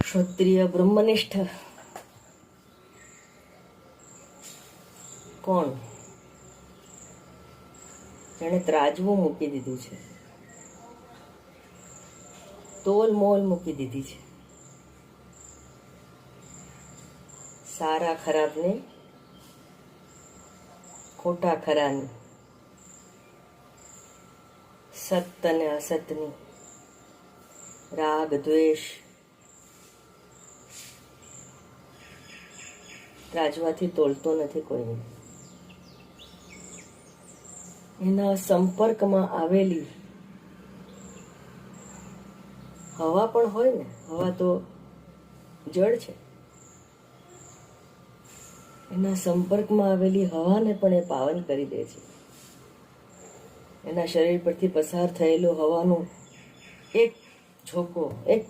ક્ષત્રિય બ્રહ્મનિષ્ઠ કોણ જેણે ત્રાજવું મૂકી દીધું છે, તોલ મોલ મૂકી દીધી છે, સારા ખરાબને, ખોટા ખરાની, સત્ય અને અસતની, રાગ દ્વેષ ત્રાજવાથી તોલતો નથી કોઈને. એના સંપર્કમાં આવેલી હવા પણ હોય ને, હવા તો જળ છે, એના સંપર્કમાં આવેલી હવાને પણ એ પાવન કરી દે છે. એના શરીર પરથી પસાર થયેલો હવાનો એક ઝોકો, એક